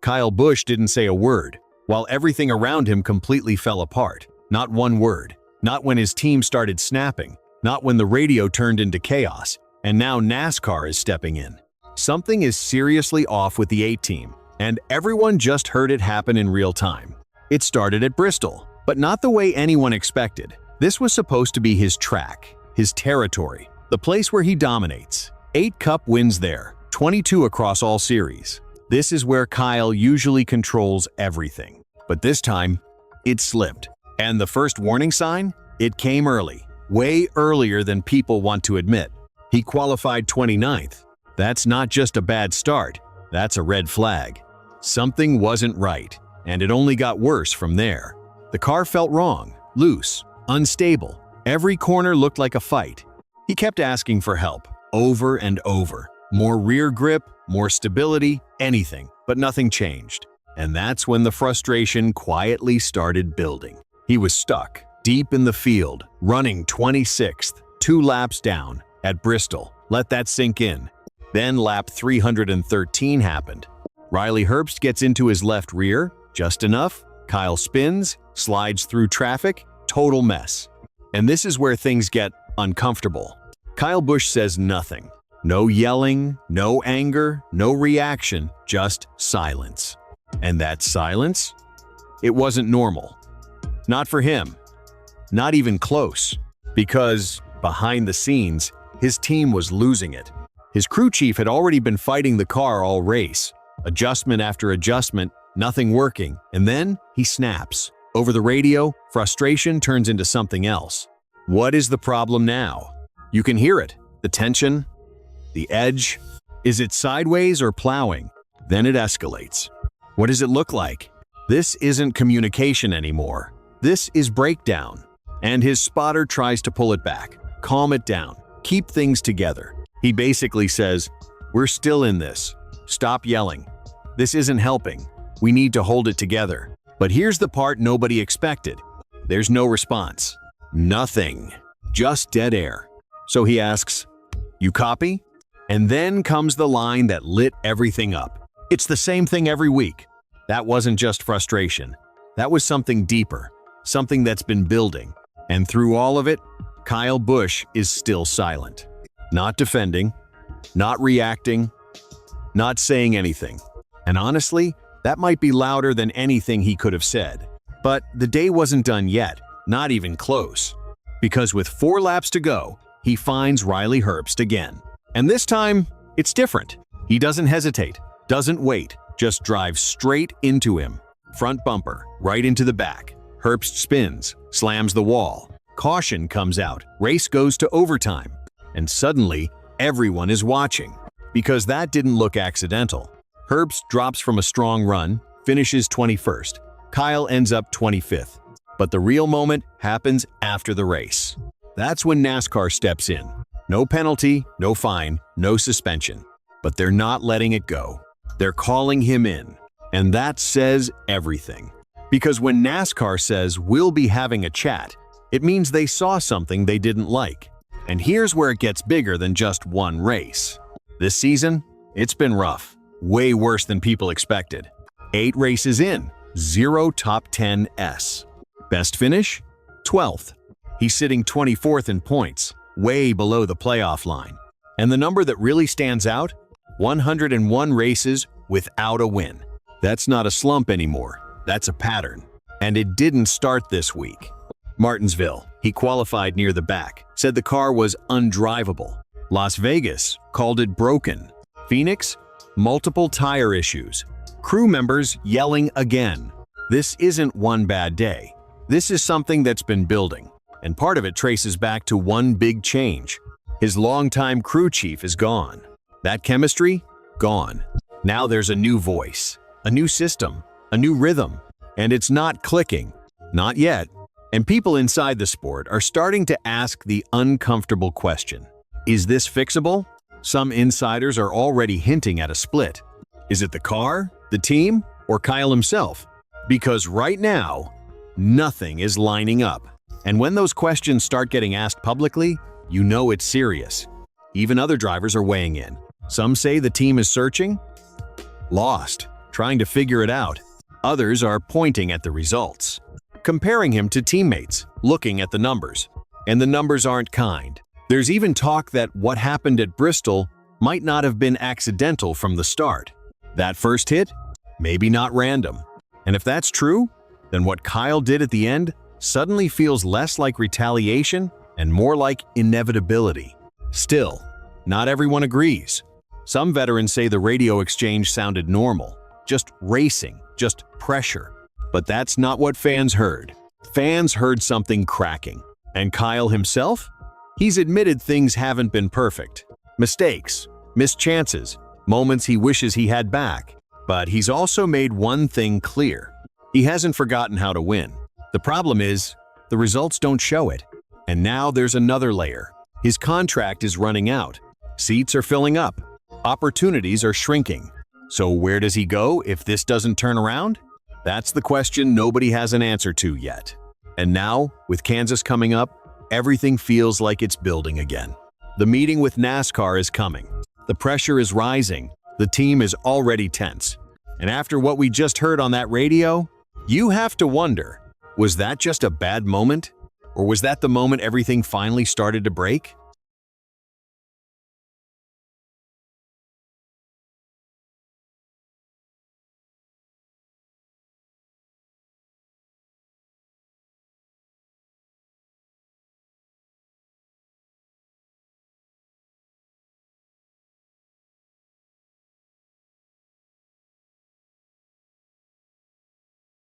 Kyle Busch didn't say a word, while everything around him completely fell apart. Not one word. Not when his team started snapping. Not when the radio turned into chaos. And now NASCAR is stepping in. Something is seriously off with the 8 team, and everyone just heard it happen in real time. It started at Bristol, but not the way anyone expected. This was supposed to be his track, his territory, the place where he dominates. 8 Cup wins there, 22 across all series. This is where Kyle usually controls everything. But this time, it slipped. And the first warning sign? It came early, way earlier than people want to admit. He qualified 29th. That's not just a bad start, that's a red flag. Something wasn't right, and it only got worse from there. The car felt wrong, loose, unstable. Every corner looked like a fight. He kept asking for help, over and over. More rear grip, more stability, anything, but nothing changed. And that's when the frustration quietly started building. He was stuck, deep in the field, running 26th, 2 laps down, at Bristol. Let that sink in. Then lap 313 happened. Riley Herbst gets into his left rear, just enough. Kyle spins, slides through traffic, total mess. And this is where things get uncomfortable. Kyle Busch says nothing. No yelling, no anger, no reaction, just silence. And that silence? It wasn't normal. Not for him. Not even close. Because, behind the scenes, his team was losing it. His crew chief had already been fighting the car all race. Adjustment after adjustment, nothing working, and then he snaps. Over the radio, frustration turns into something else. What is the problem now? You can hear it. The tension, the edge. Is it sideways or plowing? Then it escalates. What does it look like? This isn't communication anymore. This is breakdown. And his spotter tries to pull it back, calm it down, keep things together. He basically says, "We're still in this. Stop yelling. This isn't helping. We need to hold it together." But here's the part nobody expected. There's no response. Nothing. Just dead air. So he asks, "You copy?" And then comes the line that lit everything up. It's the same thing every week. That wasn't just frustration. That was something deeper, something that's been building. And through all of it, Kyle Busch is still silent. Not defending, not reacting, not saying anything. And honestly, that might be louder than anything he could have said. But the day wasn't done yet, not even close. Because with 4 laps to go, he finds Riley Herbst again. And this time, it's different. He doesn't hesitate, doesn't wait, just drives straight into him. Front bumper, right into the back. Herbst spins, slams the wall. Caution comes out, race goes to overtime. And suddenly, everyone is watching. Because that didn't look accidental. Herbst drops from a strong run, finishes 21st. Kyle ends up 25th. But the real moment happens after the race. That's when NASCAR steps in. No penalty, no fine, no suspension. But they're not letting it go. They're calling him in. And that says everything. Because when NASCAR says we'll be having a chat, it means they saw something they didn't like. And here's where it gets bigger than just one race. This season, it's been rough. Way worse than people expected. 8 races in, 0 top 10s. Best finish? 12th. He's sitting 24th in points, way below the playoff line. And the number that really stands out? 101 races without a win. That's not a slump anymore. That's a pattern. And it didn't start this week. Martinsville, he qualified near the back, said the car was undrivable. Las Vegas called it broken. Phoenix, multiple tire issues. Crew members yelling again. This isn't one bad day. This is something that's been building. And part of it traces back to one big change. His longtime crew chief is gone. That chemistry? Gone. Now there's a new voice, a new system, a new rhythm. And it's not clicking. Not yet. And people inside the sport are starting to ask the uncomfortable question. Is this fixable? Some insiders are already hinting at a split. Is it the car, the team, or Kyle himself? Because right now, nothing is lining up. And when those questions start getting asked publicly, you know it's serious. Even other drivers are weighing in. Some say the team is searching. Lost. trying to figure it out. Others are pointing at the results, comparing him to teammates, looking at the numbers. And the numbers aren't kind. There's even talk that what happened at Bristol might not have been accidental from the start. That first hit? Maybe not random. And if that's true, then what Kyle did at the end suddenly feels less like retaliation and more like inevitability. Still, not everyone agrees. Some veterans say the radio exchange sounded normal, just racing, just pressure. But that's not what fans heard. Fans heard something cracking. And Kyle himself? He's admitted things haven't been perfect. Mistakes, missed chances, moments he wishes he had back. But he's also made one thing clear. He hasn't forgotten how to win. The problem is, the results don't show it. And now there's another layer. His contract is running out. Seats are filling up. Opportunities are shrinking. So where does he go if this doesn't turn around? That's the question nobody has an answer to yet. And now, with Kansas coming up, everything feels like it's building again. The meeting with NASCAR is coming. The pressure is rising. The team is already tense. And after what we just heard on that radio, you have to wonder, was that just a bad moment? Or was that the moment everything finally started to break?